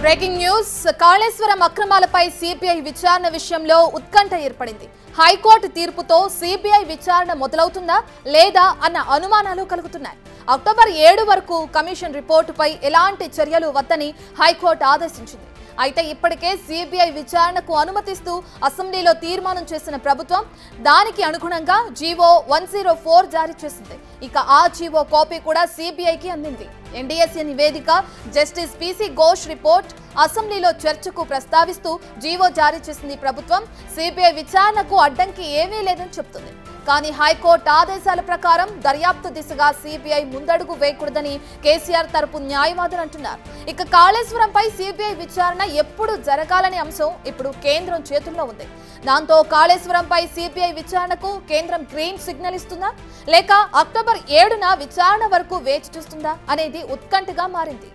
Breaking news Kaleshwaram అక్రమాలపై CBI విచారణ విషయంలో ఉత్కంఠ ఏర్పడింది. హైకోర్టు తీర్పుతో సిబిఐ విచారణ మొదలవుతుందా లేదా అన్న అనుమానాలు కలుగుతున్నాయి. అక్టోబర్ 7 వరకు కమిషన్ రిపోర్టుపై ఎలాంటి చర్యలు వద్దని హైకోర్టు ఆదేశించింది. అయితే ఇప్పటికే సిబిఐ విచారణకు అనుమతిస్తూ అసెంబ్లీలో తీర్మానం చేసిన ప్రభుత్వం దానికి అనుగుణంగా జీవో 104 జారీ చేసింది. ఇక ఆ జీవో కాపీ కూడా సిబిఐకి అందింది. ఎన్డీఎస్ఏ నివేదిక, జస్టిస్ పీసీ ఘోష్ రిపోర్ట్ అసెంబ్లీలో చర్చకు ప్రస్తావిస్తూ జీవో జారీ చేసింది ప్రభుత్వం. సిబిఐ విచారణకు అడ్డంకి ఏమీ లేదని చెప్తుంది. కానీ హైకోర్టు ఆదేశాల ప్రకారం దర్యాప్తు దిశగా సిబిఐ ముందడుగు వేయకూడదని కేసీఆర్ తరపు న్యాయవాదులు అంటున్నారు. ఇక కాళేశ్వరంపై సిబిఐ విచారణ ఎప్పుడు జరగాలనే అంశం ఇప్పుడు కేంద్రం చేతుల్లో ఉంది. దాంతో కాళేశ్వరంపై సిబిఐ విచారణకు కేంద్రం గ్రీన్ సిగ్నల్ ఇస్తుందా లేక అక్టోబర్ 7న విచారణ వరకు వేచి చూస్తుందా అనేది ఉత్కంఠగా మారింది.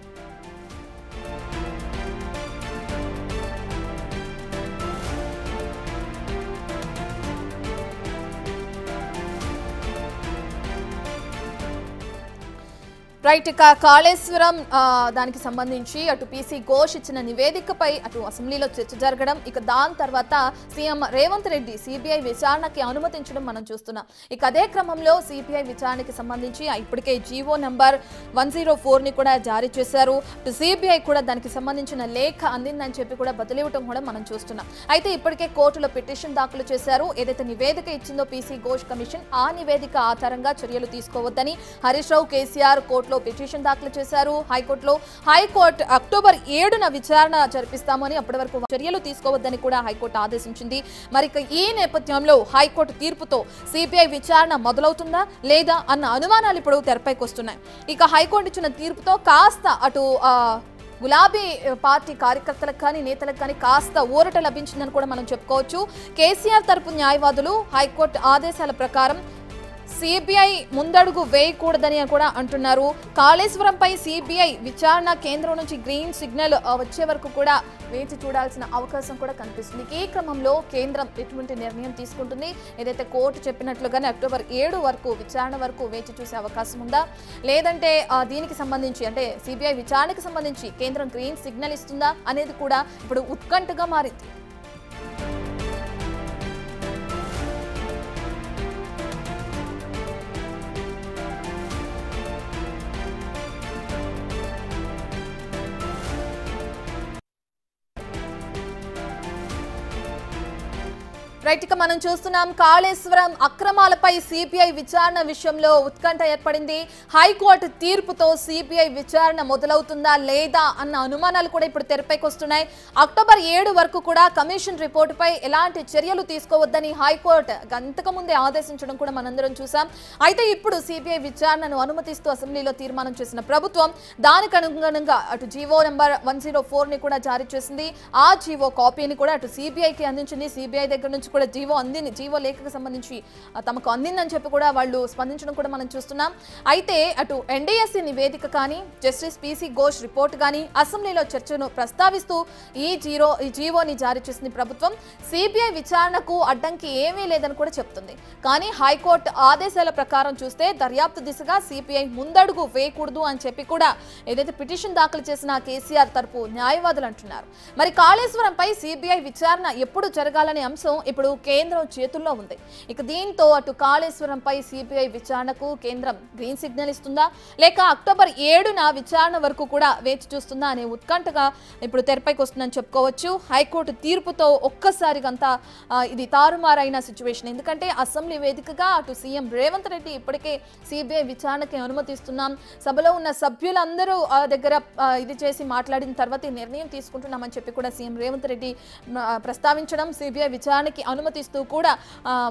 రైట్, ఇక కాళేశ్వరం దానికి సంబంధించి అటు పీసీ ఘోష్ ఇచ్చిన నివేదికపై అటు అసెంబ్లీలో చర్చ జరగడం, ఇక దాని తర్వాత సీఎం రేవంత్ రెడ్డి సిబిఐ విచారణకి అనుమతించడం మనం చూస్తున్నాం. ఇక అదే క్రమంలో సిబిఐ విచారణకి సంబంధించి ఇప్పటికే జీవో నంబర్ 104ని కూడా జారీ చేశారు. ఇటు సిబిఐ కూడా దానికి సంబంధించిన లేఖ అందిందని చెప్పి కూడా బదిలివ్వడం కూడా మనం చూస్తున్నాం. అయితే ఇప్పటికే కోర్టులో పిటిషన్ దాఖలు చేశారు. ఏదైతే నివేదిక ఇచ్చిందో పీసీ ఘోష్ కమిషన్, ఆ నివేదిక ఆధారంగా చర్యలు తీసుకోవద్దని హరీష్ రావు, కేసీఆర్ కోర్టులో పిటిషన్ దాఖలు చేశారు హైకోర్టులో. హైకోర్టు అక్టోబర్ 7న విచారణ జరిపిస్తామని, అప్పటి వరకు చర్యలు తీసుకోవద్దని కూడా హైకోర్టు ఆదేశించింది. మరి ఈ నేపథ్యంలో హైకోర్టు తీర్పుతో సిబిఐ విచారణ మొదలవుతుందా లేదా అన్న అనుమానాలు ఇప్పుడు తెరపైకి వస్తున్నాయి. ఇక హైకోర్టు ఇచ్చిన తీర్పుతో కాస్త అటు గులాబీ పార్టీ కార్యకర్తలకు కానీ నేతలకు కానీ కాస్త ఊరట లభించిందని కూడా మనం చెప్పుకోవచ్చు. కేసీఆర్ తరపు న్యాయవాదులు హైకోర్టు ఆదేశాల ప్రకారం సిబిఐ ముందడుగు వేయకూడదని కూడా అంటున్నారు. కాళేశ్వరంపై సిబిఐ విచారణ కేంద్రం నుంచి గ్రీన్ సిగ్నల్ వచ్చే వరకు కూడా వేచి చూడాల్సిన అవకాశం కూడా కనిపిస్తుంది. ఈ క్రమంలో కేంద్రం ఎటువంటి నిర్ణయం తీసుకుంటుంది, ఏదైతే కోర్టు చెప్పినట్లుగానే అక్టోబర్ 7 వరకు విచారణ వరకు వేచి చూసే అవకాశం ఉందా, లేదంటే దీనికి సంబంధించి అంటే సిబిఐ విచారణకు సంబంధించి కేంద్రం గ్రీన్ సిగ్నల్ ఇస్తుందా అనేది కూడా ఇప్పుడు ఉత్కంఠగా మారింది. రైట్, ఇక మనం చూస్తున్నాం కాళేశ్వరం అక్రమాలపై సిబిఐ విచారణ విషయంలో ఉత్కంఠ ఏర్పడింది. హైకోర్టు తీర్పుతో సిబిఐ విచారణ మొదలవుతుందా లేదా అన్న అనుమానాలు కూడా ఇప్పుడు తెరపైకి వస్తున్నాయి. అక్టోబర్ 7 వరకు కూడా కమిషన్ రిపోర్టుపై ఎలాంటి చర్యలు తీసుకోవద్దని హైకోర్టు అంతకుముందే ఆదేశించడం కూడా మనందరం చూసాం. అయితే ఇప్పుడు సిబిఐ విచారణను అనుమతిస్తూ అసెంబ్లీలో తీర్మానం చేసిన ప్రభుత్వం దానికి అనుగుణంగా అటు జీవో నెంబర్ 104ని కూడా జారీ చేసింది. ఆ జీవో కాపీని కూడా అటు సిబిఐకి అందించింది. సిబిఐ దగ్గర నుంచి కూడా జీవో లేఖకు సంబంధించి తమకు అందిందని చెప్పి కూడా వాళ్ళు స్పందించడం కూడా మనం చూస్తున్నాం. అయితే అటు ఎన్డీఎస్ఏ నివేదిక కానీ, జస్టిస్ పీసీ ఘోష్ రిపోర్ట్ కానీ అసెంబ్లీలో చర్చను ప్రస్తావిస్తూ ఈ జీవోని జారీ చేసింది ప్రభుత్వం. సిబిఐ విచారణకు అడ్డంకి ఏమీ లేదని కూడా చెప్తుంది. కానీ హైకోర్టు ఆదేశాల ప్రకారం చూస్తే దర్యాప్తు దిశగా సిబిఐ ముందడుగు వేయకూడదు అని చెప్పి కూడా ఏదైతే పిటిషన్ దాఖలు చేసిన కేసీఆర్ తరపు న్యాయవాదులు అంటున్నారు. మరి కాళేశ్వరంపై సిబిఐ విచారణ ఎప్పుడు జరగాలనే అంశం ఇప్పుడు కేంద్రం చేతుల్లో ఉంది. ఇక దీంతో అటు కాళేశ్వరంపై సిబిఐ విచారణకు కేంద్రం గ్రీన్ సిగ్నల్ ఇస్తుందా లేక అక్టోబర్ 7న విచారణ వరకు కూడా వేచి చూస్తుందా అనే ఉత్కంఠగా ఇప్పుడు తెరపైకి వస్తుందని చెప్పుకోవచ్చు. హైకోర్టు తీర్పుతో ఒక్కసారిగంతా ఇది తారుమారైన సిచ్యువేషన్. ఎందుకంటే అసెంబ్లీ వేదికగా అటు సీఎం రేవంత్ రెడ్డి ఇప్పటికే సిబిఐ విచారణకి అనుమతిస్తున్నాం, సభలో ఉన్న సభ్యులందరూ దగ్గర ఇది చేసి మాట్లాడిన తర్వాత ఈ నిర్ణయం తీసుకుంటున్నామని చెప్పి కూడా సీఎం రేవంత్ రెడ్డి ప్రస్తావించడం, సిబిఐ విచారణకి అనుమతిస్తూ కూడా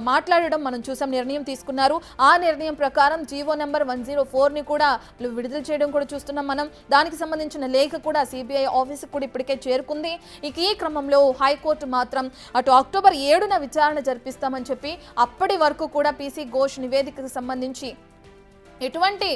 మాట్లాడడం మనం చూసాం. నిర్ణయం తీసుకున్నారు. ఆ నిర్ణయం ప్రకారం జీవో నెంబర్ 104ని కూడా విడుదల చేయడం కూడా చూస్తున్నాం మనం. దానికి సంబంధించిన లేఖ కూడా సిబిఐ ఆఫీసుకు కూడా ఇప్పటికే చేరుకుంది. ఇక ఈ క్రమంలో హైకోర్టు మాత్రం అటు అక్టోబర్ 7న విచారణ జరిపిస్తామని చెప్పి అప్పటి వరకు కూడా పీసీ ఘోష్ నివేదికకు సంబంధించి ఎటువంటి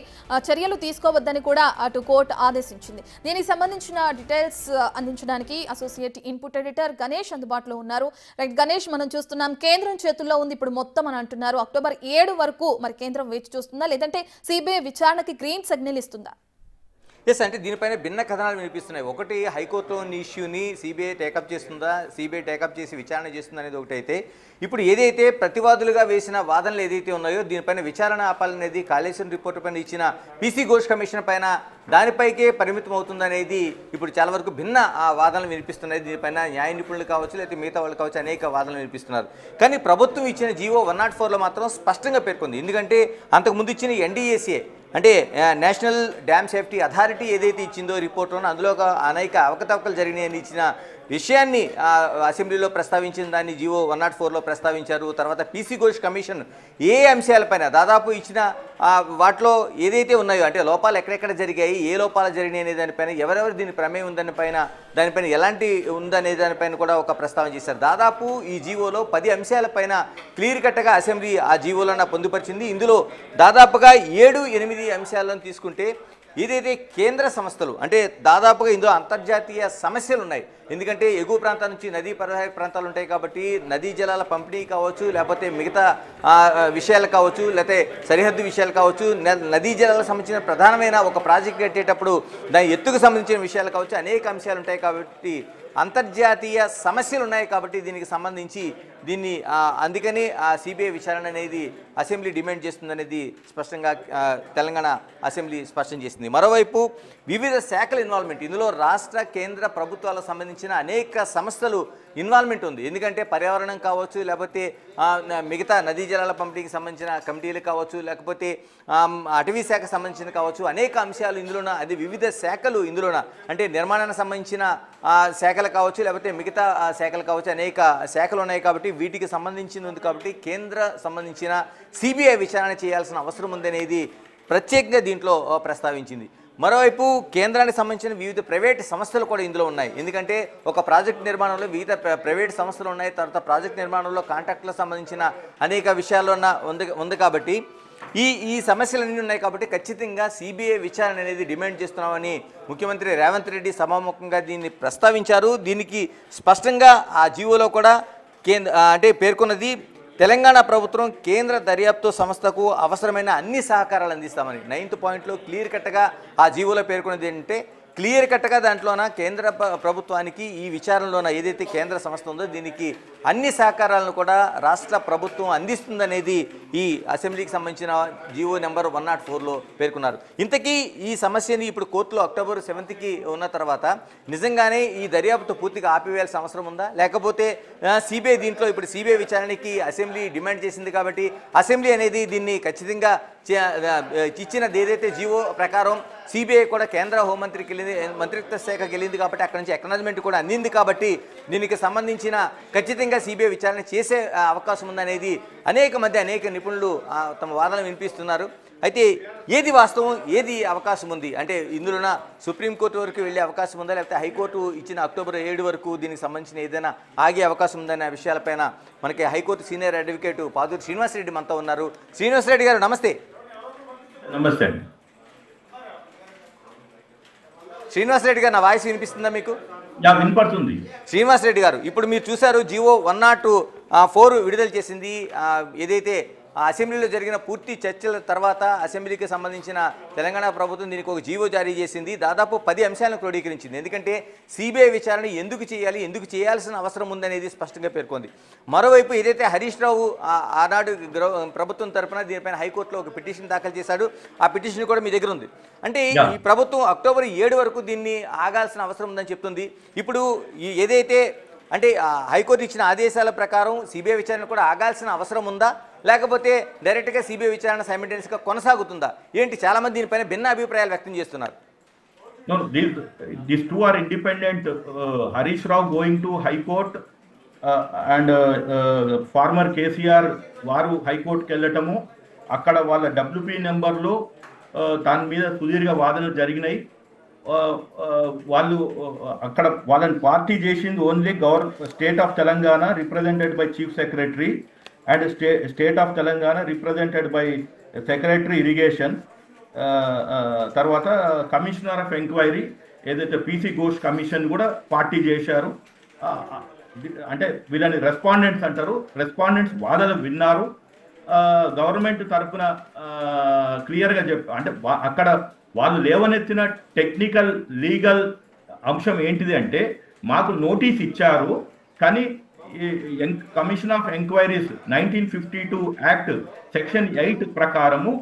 చర్యలు తీసుకోవద్దని కూడా అటు కోర్టు ఆదేశించింది. దీనికి సంబంధించిన డీటెయిల్స్ అందించడానికి అసోసియేట్ ఇన్పుట్ ఎడిటర్ గణేష్ అందుబాటులో ఉన్నారు. రైట్ గణేష్, మనం చూస్తున్నాం కేంద్రం చేతుల్లో ఉంది ఇప్పుడు మొత్తం అని అంటున్నారు. అక్టోబర్ 7 వరకు మరి కేంద్రం వేచి చూస్తుందా లేదంటే సిబిఐ విచారణకి గ్రీన్ సిగ్నల్ ఇస్తుందా? ఎస్, అంటే దీనిపైన భిన్న కథనాలు వినిపిస్తున్నాయి. ఒకటి, హైకోర్టులోని ఇష్యూని సిబిఐ టేకప్ చేస్తుందా, సిబిఐ టేకప్ చేసి విచారణ చేస్తుందా అనేది ఒకటి అయితే, ఇప్పుడు ఏదైతే ప్రతివాదులుగా వేసిన వాదనలు ఏదైతే ఉన్నాయో దీనిపైన విచారణ ఆపాలనేది కాళేశ్వరం రిపోర్టు పైన ఇచ్చిన పీసీ ఘోష్ కమిషన్ పైన దానిపైకే పరిమితం అవుతుందనేది ఇప్పుడు చాలా వరకు భిన్న వాదనలు వినిపిస్తున్నాయి. దీనిపైన న్యాయ నిపుణులు కావచ్చు, లేకపోతే మిగతా వాళ్ళు కావచ్చు, అనేక వాదనలు వినిపిస్తున్నారు. కానీ ప్రభుత్వం ఇచ్చిన జీవో 104లో మాత్రం స్పష్టంగా పేర్కొంది. ఎందుకంటే అంతకుముందు ఇచ్చిన ఎన్డీఏసీఏ అంటే నేషనల్ డ్యామ్ సేఫ్టీ అథారిటీ ఏదైతే ఇచ్చిందో రిపోర్టులో, అందులో అనేక అవకతవకలు జరిగినాయని ఇచ్చిన విషయాన్ని అసెంబ్లీలో ప్రస్తావించిన దాన్ని జీవో 104లో ప్రస్తావించారు. తర్వాత పీసీ ఘోష్ కమిషన్ ఏ అంశాలపైన దాదాపు ఇచ్చిన వాటిలో ఏదైతే ఉన్నాయో, అంటే లోపాలు ఎక్కడెక్కడ జరిగాయి, ఏ లోపాలు జరిగినాయి అనే దానిపైన, ఎవరెవరు దీని ప్రమేయం దానిపైన ఎలాంటి ఉందనే దానిపైన కూడా ఒక ప్రస్తావన చేశారు. దాదాపు ఈ జీవోలో 10 అంశాలపైన క్లియర్ కట్గా అసెంబ్లీ ఆ జీవోలను పొందుపరిచింది. ఇందులో దాదాపుగా 7-8 అంశాలను తీసుకుంటే ఏదైతే కేంద్ర సంస్థలు, అంటే దాదాపుగా ఇందులో అంతర్జాతీయ సమస్యలు ఉన్నాయి. ఎందుకంటే ఎగువ ప్రాంతాల నుంచి నదీ పరివాహక ప్రాంతాలు ఉంటాయి కాబట్టి నదీ జలాల పంపిణీ కావచ్చు, లేకపోతే మిగతా విషయాలు కావచ్చు, లేకపోతే సరిహద్దు విషయాలు కావచ్చు, నదీ జలాలకు సంబంధించిన ప్రధానమైన ఒక ప్రాజెక్ట్ కట్టేటప్పుడు దాని ఎత్తుకు సంబంధించిన విషయాలు కావచ్చు, అనేక అంశాలు ఉంటాయి కాబట్టి అంతర్జాతీయ సమస్యలు ఉన్నాయి కాబట్టి దీనికి సంబంధించి దీన్ని అందుకని సిబిఐ విచారణ అనేది అసెంబ్లీ డిమాండ్ చేస్తుందనేది స్పష్టంగా తెలంగాణ అసెంబ్లీ స్పష్టం చేసింది. మరోవైపు వివిధ శాఖల ఇన్వాల్వ్మెంట్, ఇందులో రాష్ట్ర కేంద్ర ప్రభుత్వాలకు సంబంధించిన అనేక సంస్థలు ఇన్వాల్వ్మెంట్ ఉంది. ఎందుకంటే పర్యావరణం కావచ్చు, లేకపోతే మిగతా నదీ జలాల పంపిణీకి సంబంధించిన కమిటీలు కావచ్చు, లేకపోతే అటవీ శాఖ సంబంధించిన కావచ్చు, అనేక అంశాలు ఇందులోన, అది వివిధ శాఖలు ఇందులోన, అంటే నిర్మాణానికి సంబంధించిన శాఖలు కావచ్చు, లేకపోతే మిగతా శాఖలు కావచ్చు, అనేక శాఖలు ఉన్నాయి కాబట్టి వీటికి సంబంధించింది ఉంది కాబట్టి కేంద్ర సంబంధించిన సిబిఐ విచారణ చేయాల్సిన అవసరం ఉందనేది ప్రత్యేకంగా దీంట్లో ప్రస్తావించింది. మరోవైపు కేంద్రానికి సంబంధించిన వివిధ ప్రైవేట్ సంస్థలు కూడా ఇందులో ఉన్నాయి. ఎందుకంటే ఒక ప్రాజెక్ట్ నిర్మాణంలో వివిధ ప్రైవేట్ సంస్థలు ఉన్నాయి. తర్వాత ప్రాజెక్ట్ నిర్మాణంలో కాంట్రాక్టులకు సంబంధించిన అనేక విషయాల్లో ఉంది కాబట్టి ఈ సమస్యలన్నీ ఉన్నాయి కాబట్టి ఖచ్చితంగా సిబిఐ విచారణ అనేది డిమాండ్ చేస్తున్నామని ముఖ్యమంత్రి రేవంత్ రెడ్డి సభాముఖంగా దీన్ని ప్రస్తావించారు. దీనికి స్పష్టంగా ఆ జీవోలో కూడా అంటే పేర్కొన్నది, తెలంగాణ ప్రభుత్వం కేంద్ర దర్యాప్తు సంస్థకు అవసరమైన అన్ని సహకారాలు అందిస్తామని 9th పాయింట్లో క్లియర్ కట్గా ఆ జీవోలో పేర్కొన్నది ఏంటంటే, క్లియర్ కట్గా దాంట్లోన కేంద్ర ప్రభుత్వానికి ఈ విచారణలోన ఏదైతే కేంద్ర సంస్థ ఉందో దీనికి అన్ని సహకారాలను కూడా రాష్ట్ర ప్రభుత్వం అందిస్తుందనేది ఈ అసెంబ్లీకి సంబంధించిన జీవో నెంబర్ 104లో పేర్కొన్నారు. ఇంతకీ ఈ సమస్యని ఇప్పుడు కోర్టులో October 7కి ఉన్న తర్వాత నిజంగానే ఈ దర్యాప్తు పూర్తిగా ఆపివేయాల్సిన అవసరం ఉందా, లేకపోతే సిబిఐ దీంట్లో ఇప్పుడు సిబిఐ విచారణకి అసెంబ్లీ డిమాండ్ చేసింది కాబట్టి అసెంబ్లీ అనేది దీన్ని ఖచ్చితంగా ఇచ్చినది ఏదైతే జీవో ప్రకారం సిబిఐ కూడా కేంద్ర హోంమంత్రికి మంత్రిత్వ శాఖకి వెళ్ళింది కాబట్టి అక్కడ నుంచి అక్నాలజ్మెంట్ కూడా అందింది కాబట్టి దీనికి సంబంధించిన ఖచ్చితంగా సిబిఐ విచారణ చేసే అవకాశం ఉందనేది అనేక నిపుణులు తమ వాదన వినిపిస్తున్నారు. అయితే ఏది వాస్తవం, ఏది అవకాశం ఉంది అంటే ఇందులోన సుప్రీంకోర్టు వరకు వెళ్ళే అవకాశం ఉందా, లేకపోతే హైకోర్టు ఇచ్చిన October 7 వరకు దీనికి సంబంధించిన ఏదైనా ఆగే అవకాశం ఉందనే విషయాలపైన మనకి high court senior advocate Paduri Srinivasareddy మనతో ఉన్నారు. శ్రీనివాసరెడ్డి గారు నమస్తే. నమస్తే అండి. శ్రీనివాసరెడ్డి గారు, నా వాయిస్ వినిపిస్తుందా మీకు? వినపడుతుంది. శ్రీనివాసరెడ్డి గారు, ఇప్పుడు మీరు చూశారు జీవో 104 విడుదల చేసింది. ఏదైతే అసెంబ్లీలో జరిగిన పూర్తి చర్చల తర్వాత అసెంబ్లీకి సంబంధించిన తెలంగాణ ప్రభుత్వం దీనికి ఒక జీవో జారీ చేసింది. దాదాపు 10 అంశాలను క్రోడీకరించింది. ఎందుకంటే సిబిఐ విచారణ ఎందుకు చేయాలి, ఎందుకు చేయాల్సిన అవసరం ఉందనేది స్పష్టంగా పేర్కొంది. మరోవైపు ఏదైతే హరీష్ రావు ఆనాడు ప్రభుత్వం తరఫున దీనిపైన హైకోర్టులో ఒక పిటిషన్ దాఖలు చేశాడు, ఆ పిటిషన్ కూడా మీ దగ్గర ఉంది. అంటే ఈ ప్రభుత్వం October 7 వరకు దీన్ని ఆగాల్సిన అవసరం ఉందని చెప్తుంది. ఇప్పుడు ఏదైతే అంటే హైకోర్టు ఇచ్చిన ఆదేశాల ప్రకారం సిబిఐ విచారణ కూడా ఆగాల్సిన అవసరం ఉందా, లేకపోతే డైరెక్ట్గా సిబిఐ విచారణ సైమల్టేనియస్గా కొనసాగుతుందా ఏంటి? చాలా మంది దీనిపైన భిన్న అభిప్రాయాలు వ్యక్తం చేస్తున్నారు. No, these two are independent. Harish Rao going to High Court and former KCR వారు హైకోర్టుకి వెళ్ళటము, అక్కడ వాళ్ళ WP నెంబర్లో దాని మీద సుదీర్ఘ వాదనలు జరిగినాయి. వాళ్ళు అక్కడ వాళ్ళని పార్టీ చేసింది only state of Telangana represented by chief secretary and state of Telangana represented by secretary irrigation. తర్వాత కమిషనర్ ఆఫ్ ఎంక్వైరీ ఏదైతే పీసీ ఘోష్ కమిషన్ కూడా పార్టీ చేశారు. అంటే వీళ్ళని రెస్పాండెంట్స్ అంటారు. రెస్పాండెంట్స్ వాదనలు విన్నారు. గవర్నమెంట్ తరఫున క్లియర్గా అంటే అక్కడ వాళ్ళు లేవనెత్తిన టెక్నికల్ లీగల్ అంశం ఏంటిది అంటే మాకు నోటీస్ ఇచ్చారు, కానీ commission of enquiries 1952 act section 8 ప్రకారము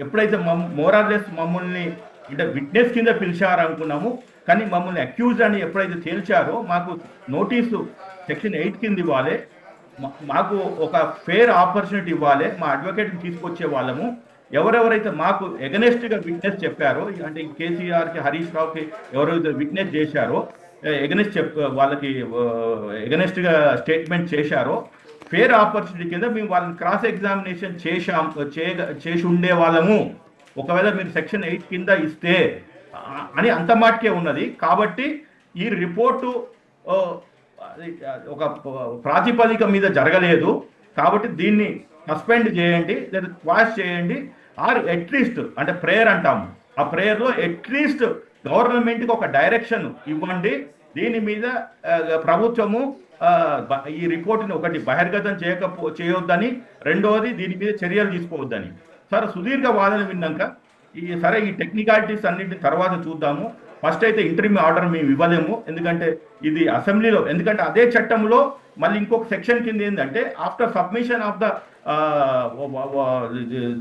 ఎప్పుడైతే మోరార్లెస్ మమ్మల్ని అంటే విట్నెస్ కింద పిలిచారనుకున్నాము, కానీ మమ్మల్ని అక్యూజ్ అని ఎప్పుడైతే తేల్చారో మాకు నోటీసు సెక్షన్ 8 కింద ఇవ్వాలి, మాకు ఒక ఫేర్ ఆపర్చునిటీ ఇవ్వాలి, మా అడ్వకేట్ని తీసుకొచ్చే వాళ్ళము. ఎవరెవరైతే మాకు ఎగనెస్ట్గా విట్నెస్ చెప్పారో, అంటే కేసీఆర్కి హరీష్ రావుకి ఎవరైతే విట్నెస్ చేశారో, వాళ్ళకి ఎగనెస్ట్గా స్టేట్మెంట్ చేశారో, ఫేర్ ఆపర్చునిటీ కింద మేము వాళ్ళని క్రాస్ ఎగ్జామినేషన్ చేసి ఉండే వాళ్ళము, ఒకవేళ మీరు సెక్షన్ 8 కింద ఇస్తే అని అంత మాటకే ఉన్నది. కాబట్టి ఈ రిపోర్టు ఒక ప్రాతిపదిక మీద జరగలేదు, కాబట్టి దీన్ని సస్పెండ్ చేయండి లేదా క్వాష్ చేయండి, ఆర్ అట్లీస్ట్ అంటే ప్రేయర్ అంటాము, ఆ ప్రేయర్లో అట్లీస్ట్ గవర్నమెంట్కి ఒక డైరెక్షన్ ఇవ్వండి, దీని మీద ప్రభుత్వము ఈ రిపోర్టుని ఒకటి బహిర్గతం చేయొద్దని, రెండవది దీని మీద చర్యలు తీసుకోవద్దని. సరే, సుదీర్ఘ వాదన విన్నాక సరే ఈ టెక్నికాలిటీస్ అన్నింటిని తర్వాత చూద్దాము, ఫస్ట్ అయితే ఇంటరిమ్ ఆర్డర్ మేము ఇవ్వలేము, ఎందుకంటే ఇది అసెంబ్లీలో, ఎందుకంటే అదే చట్టంలో మళ్ళీ ఇంకొక సెక్షన్ కింద ఏంటంటే after submission of the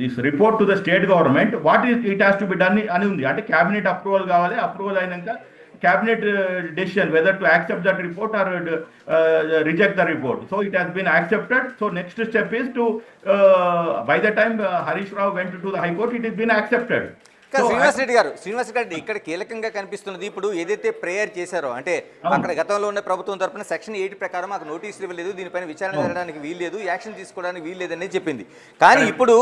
this report to the state government what is it has to be done అని ఉంది. అంటే క్యాబినెట్ అప్రూవల్ కావాలి, అప్రూవల్ అయినాక cabinet decision whether to accept that report or reject the report. So it has been accepted. So next step is to by the time Harish Rao went to the High Court, it has been accepted. Srinivas Reddy గారు ఇక్కడ కీలకంగా కనిపిస్తున్నది, ఇప్పుడు ఏదైతే prayer చేశారో అంటే అక్కడ గతంలో ఉన్న ప్రభుత్వం తరఫున సెక్షన్ 8 ప్రకారం మాకు నోటీసులు ఇవ్వలేదు, దీనిపైన విచారణ జరగడానికి వీల్లేదు, యాక్షన్ తీసుకోవడానికి వీల్లేదని చెప్పింది. కానీ ఇప్పుడు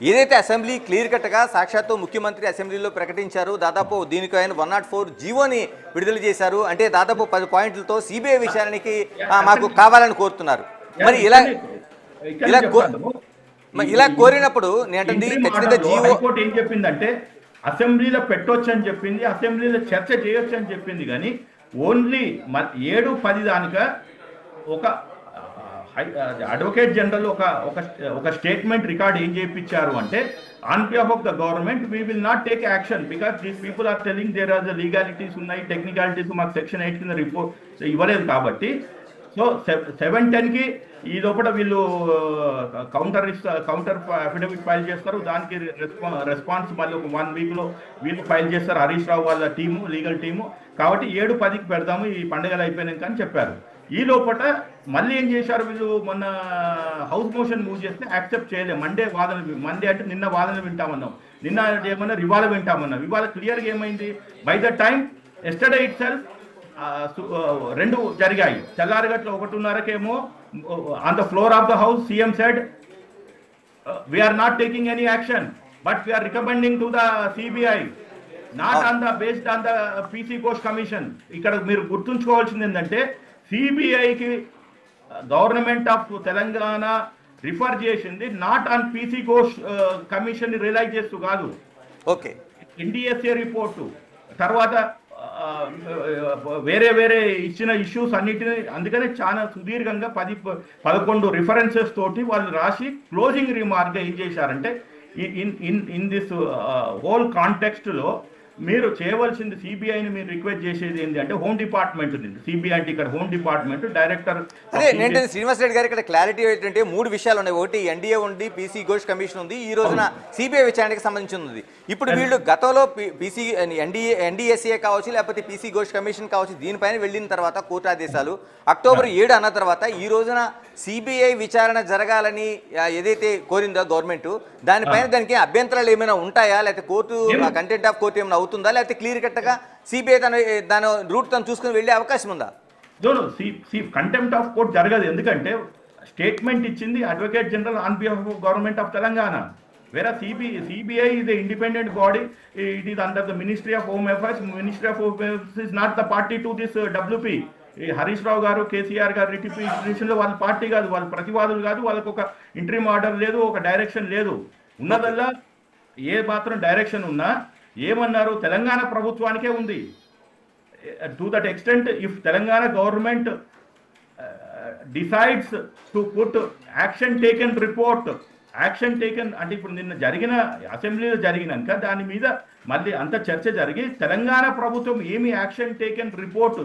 ఏదైతే అసెంబ్లీ క్లియర్ కట్గా సాక్షాత్తు ముఖ్యమంత్రి అసెంబ్లీలో ప్రకటించారు, దాదాపు దీనికి ఆయన 104 జీవోని విడుదల చేశారు, అంటే దాదాపు 10 పాయింట్లతో సిబిఐ విచారణకి మాకు కావాలని కోరుతున్నారు. మరి ఇలా కోరినప్పుడు నేనంటే ఖచ్చితంగా జీవో ఏం చెప్పిందంటే అసెంబ్లీలో పెట్టొచ్చు అని చెప్పింది, అసెంబ్లీలో చర్చ చేయొచ్చు అని చెప్పింది, కానీ ఓన్లీ 7-10 దానిక ఒక అడ్వకేట్ జనరల్ ఒక స్టేట్మెంట్ రికార్డ్ ఏం చేయించారు అంటే on behalf of the government we will not take action because these people are telling there are the legalities ఉన్నాయి, టెక్నికాలిటీస్ మాకు సెక్షన్ 8 కింద రిపోర్ట్ ఇవ్వలేదు కాబట్టి. సో 7-10కి ఈ లోపల వీళ్ళు కౌంటర్ అఫిడవిట్ ఫైల్ చేస్తారు, దానికి రెస్పాన్స్ మళ్ళీ ఒక 1 వీక్లో వీళ్ళు ఫైల్ చేస్తారు, హరీష్ రావు వాళ్ళ టీము, లీగల్ టీము. కాబట్టి 7-10కి పెడదాము ఈ పండుగలు అయిపోయినాక అని చెప్పారు. ఈ లోపల మళ్ళీ ఏం చేశారు వీళ్ళు, మొన్న హౌస్ మోషన్ మూవ్ చేస్తే యాక్సెప్ట్ చేయలేదు. మండే అంటే నిన్న వాదనలు వింటామన్నాం, నిన్న ఏమన్నా ఇవాళ వింటామన్నాం. ఇవాళ క్లియర్గా ఏమైంది, by the time yesterday itself 2 జరిగాయి. తెల్లారిగట్ల 1:30కేమో on the floor of the house CM said we're not taking any action but we're recommending to the CBI not on the based on the PC Ghosh commission. ఇక్కడ మీరు గుర్తుంచుకోవాల్సింది ఏంటంటే సిబిఐకి government of Telangana refer చేసింది not on PC Ghosh commission release చేస్తూ కాదు, okay NDSA report తర్వాత వేరే ఇచ్చిన ఇష్యూస్ అన్నిటిని. అందుకనే చాలా సుదీర్ఘంగా 10-11 రిఫరెన్సెస్ తోటి వాళ్ళు రాసి క్లోజింగ్ రిమార్క్గా ఏం చేశారంటే ఇన్ దిస్ హోల్ కాంటెక్స్ట్లో మీరు చేయవలసింది సిబిఐని మీరు రిక్వెస్ట్ చేసేది ఏంటి అంటే హోమ్ డిపార్ట్మెంట్ ఉంది. సిబిఐ అంటే ఇక్కడ హోమ్ డిపార్ట్మెంట్ డైరెక్టర్. అదే నేను శ్రీనివాస్ రెడ్డి గారు ఇక్కడ క్లారిటీ ఏంటంటే 3 విషయాలు ఉన్నాయి. ఒకటి ఎన్డీఏ ఉంది, పీసీ ఘోష్ కమిషన్ ఉంది, ఈ రోజున సిబిఐ విచారణకి సంబంధించి ఉంది. ఇప్పుడు వీళ్ళు గతంలో పీసీ ఎన్డీఎస్ఏ కావచ్చు లేకపోతే పీసీ ఘోష్ కమిషన్ కావచ్చు దీనిపైన వెళ్ళిన తర్వాత కోర్టు ఆదేశాలు అక్టోబర్ 7 అన్న తర్వాత ఈ రోజున సిబిఐ విచారణ జరగాలని ఏదైతే కోరిందో గవర్నమెంట్ దానికి అభ్యంతరాలు ఏమైనా ఉంటాయా, లేకపోతే కోర్టు కంటెంట్ ఆఫ్ కోర్టు ఏమైనా అవుతుందా, లేకపోతే క్లియర్ కట్గా సిబిఐ దాని రూట్ తను చూసుకుని వెళ్ళే అవకాశం ఉందా? కంటెంప్ట్ ఆఫ్ కోర్ట్ జరగదు, ఎందుకంటే స్టేట్మెంట్ ఇచ్చింది advocate general on behalf of government of Telangana. వేరే CBI is a independent body, it is under the Ministry of Home Affairs. Ministry of Home Affairs is not the party to this WP. Harish Rao గారు, KCR గారు రిటిఫికేషన్లో వాళ్ళ party కాదు, వాళ్ళ ప్రతివాదులు కాదు, వాళ్ళకు ఒక interim order లేదు, ఒక డైరెక్షన్ లేదు. ఉన్నదల్లా ఏ మాత్రం డైరెక్షన్ ఉన్నా ఏమన్నారు తెలంగాణ ప్రభుత్వానికే ఉంది. To that extent if Telangana government decides to put action taken report action taken అంటే ఇప్పుడు నిన్న జరిగిన అసెంబ్లీలో జరిగినాక దాని మీద మళ్ళీ అంత చర్చ జరిగి తెలంగాణ ప్రభుత్వం ఏమి action taken report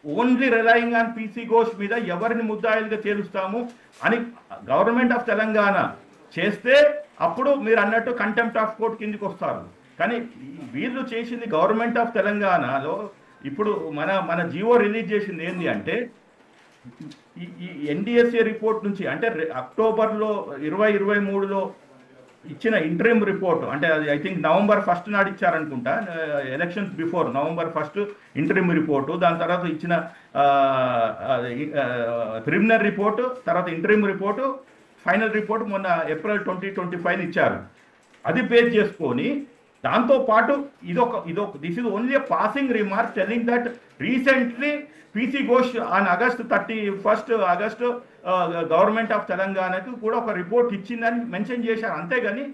only relying on PC Ghosh మీద ఎవరిని ముద్దాయిలుగా చేరుస్తాము అని గవర్నమెంట్ ఆఫ్ తెలంగాణ చేస్తే అప్పుడు మీరు అన్నట్టు కంటెంప్ట్ ఆఫ్ కోర్ట్ కిందికి వస్తారు. కానీ వీళ్ళు చేసింది గవర్నమెంట్ ఆఫ్ తెలంగాణలో ఇప్పుడు మన జీవో రిలీజ్ చేసింది ఏంటి అంటే ఈ ఎన్డిఎస్ఏ రిపోర్ట్ నుంచి అంటే అక్టోబర్లో 2023లో ఇచ్చిన ఇంటరిమ్ రిపోర్ట్ అంటే అది ఐ థింక్ November 1 నాడు ఇచ్చారనుకుంటా, elections before November 1 interim report, దాని తర్వాత ఇచ్చిన ప్రిలిమినరీ రిపోర్టు, తర్వాత ఇంటరిమ్ రిపోర్టు, ఫైనల్ రిపోర్ట్ మొన్న April 2025 ఇచ్చారు. అది బేస్ చేసుకొని దాంతో పాటు ఇదొక this is only a passing remark telling that recently PC Ghosh on August 31 government of తెలంగాణకు కూడా ఒక రిపోర్ట్ ఇచ్చిందని మెన్షన్ చేశారు. అంతేగాని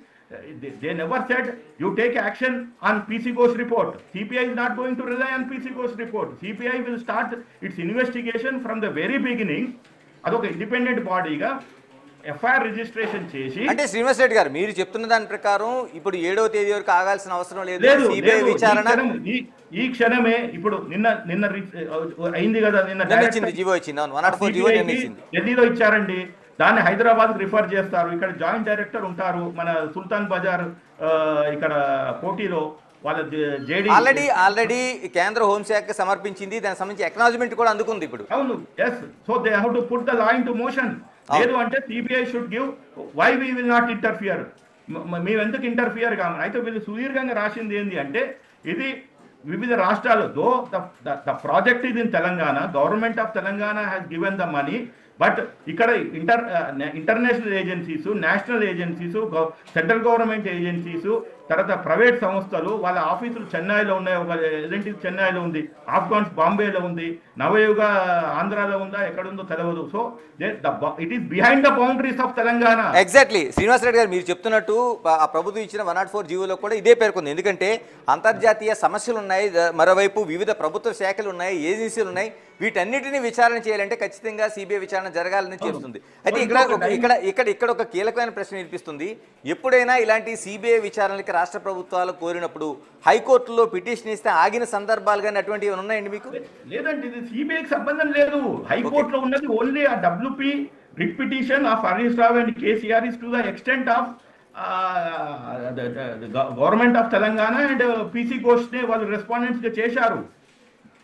they never said you take action on PC Ghosh report. CPI is not going to rely on PC Ghosh report. CPI will start it's investigation from the very beginning. అదొక independent బాడీగా FIR registration చేసి అంటే శ్రీనివాస్ రెడ్డి గారు మీరు చెప్తున్న దాని ప్రకారం ఇప్పుడు 7వ తేదీ వరకు ఆగాల్సిన అవసరం లేదు. సిబిఐ విచారణ ఈ క్షణమే ఇప్పుడు నిన్న అయింది కదా, నిన్న జీవో ఇచ్చింది 104 జీవో ఢిల్లీలో ఇచ్చారండి. దాన్ని హైదరాబాద్ రిఫర్ చేస్తారు. ఇక్కడ జాయింట్ డైరెక్టర్ ఉంటారు మన సుల్తాన్ బజార్ ఇక్కడ కోటిలో వాళ్ళ జేడీ ఆల్రెడీ కేంద్ర హోంశాఖ సమర్పించింది. దానికి సంబంధించి అక్నాలజ్మెంట్ కూడా అందుకుంది ఇప్పుడు. అవును, yes. So they have to put the law into motion. లేదు అంటే CBI should give why we will not interfere, మేము ఎందుకు ఇంటర్ఫియర్ కాము. అయితే వీళ్ళు సుదీర్ఘంగా రాసింది ఏంటి అంటే ఇది వివిధ రాష్ట్రాలు దో ద ప్రాజెక్ట్ ఇది in Telangana, government of Telangana has given the money, but ఇక్కడ international agencies, national agencies, central government agencies, తర్వాత ప్రైవేట్ సంస్థలు వాళ్ళ ఆఫీసులు చెన్నైలో ఉన్నాయి. ఒక ఎల్ఎన్టీ చెన్నైలో ఉంది, ఆఫ్ఘాన్స్ బాంబేలో ఉంది, నవయుగ ఆంధ్రాలో ఉందా ఎక్కడుందో తెలియదు. So it is behind the boundaries of Telangana. Exactly Srinivas Reddy గారు మీరు చెప్తున్నట్టు ఆ ప్రభుత్వం ఇచ్చిన 104 జీవోలో కూడా ఇదే పేర్కొంది. ఎందుకంటే అంతర్జాతీయ సమస్యలు ఉన్నాయి, మరోవైపు వివిధ ప్రభుత్వ శాఖలు ఉన్నాయి, ఏజెన్సీలు ఉన్నాయి. వీటన్నిటిని విచారణ చేయాలంటే ఖచ్చితంగా సిబిఐ విచారణ జరగాలని చెప్తుంది. అయితే ఇక్కడ ఒక కీలకమైన ప్రశ్న వినిపిస్తుంది. ఎప్పుడైనా ఇలాంటి సిబిఐ విచారణలకి రాష్ట్ర ప్రభుత్వాలు కోరినప్పుడు హైకోర్టులో పిటిషన్ ఇస్తే ఆగిన సందర్భాలు కానీ అటువంటివి ఉన్నాయండి మీకు? లేదండి, ఇది సిబిఐకి సంబంధం లేదు. హైకోర్టులో ఉన్నది ఓన్లీ ఆ WP writ petition of Harish Rao and KCR is to the extent of government of Telangana and PC Ghosh నే వాళ్ళు రెస్పాండెంట్స్ గా చేశారు.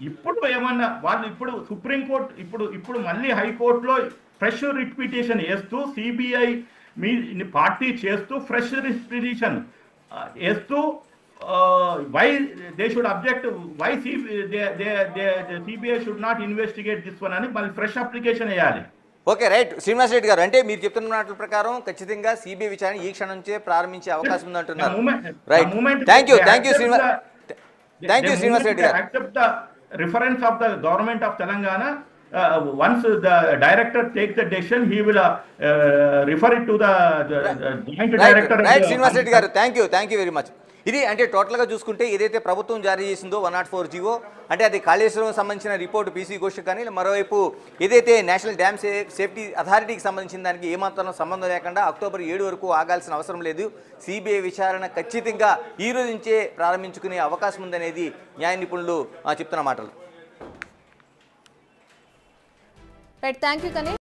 ఇప్పుడు ఏమన్నా వాళ్ళు ఇప్పుడు సుప్రీంకోర్టు ఇప్పుడు మళ్ళీ హైకోర్టులో ఫ్రెష్ రిట్ పిటిషన్ వేస్తూ సిబిఐ మీ పార్టీ చేస్తూ ఫ్రెష్ రిట్ పిటిషన్ వేస్తూ why they should object, why CBI should not investigate this one అని మళ్ళీ ఫ్రెష్ అప్లికేషన్ వేయాలి. Okay, right. శ్రీనివాస్ రెడ్డి గారు అంటే మీరు చెప్తున్న మాటల ప్రకారం ఖచ్చితంగా సిబిఐ విచారణ ఈ క్షణం నుంచే ప్రారంభించే అవకాశం ఉందంటున్నారు. Right, thank you Srinivas Reddy గారు. Accept the reference of the government of Telangana. Once the director takes the decision, he will refer it to the joint director. Right, Srinivas Reddy గారు, థ్యాంక్ యూ వెరీ మచ్. ఇది అంటే టోటల్గా చూసుకుంటే ఏదైతే ప్రభుత్వం జారీ చేసిందో 104 జీవో అంటే అది కాళేశ్వరం సంబంధించిన రిపోర్టు పీసీ ఘోష్ కానీ, మరోవైపు ఏదైతే నేషనల్ డ్యామ్ సేఫ్టీ అథారిటీకి సంబంధించిన దానికి ఏమాత్రం సంబంధం లేకుండా అక్టోబర్ 7 వరకు ఆగాల్సిన అవసరం లేదు. సిబిఐ విచారణ ఖచ్చితంగా ఈ రోజు నుంచే ప్రారంభించుకునే అవకాశం ఉందనేది న్యాయ నిపుణులు చెప్తున్న మాటలు. Right, thank you.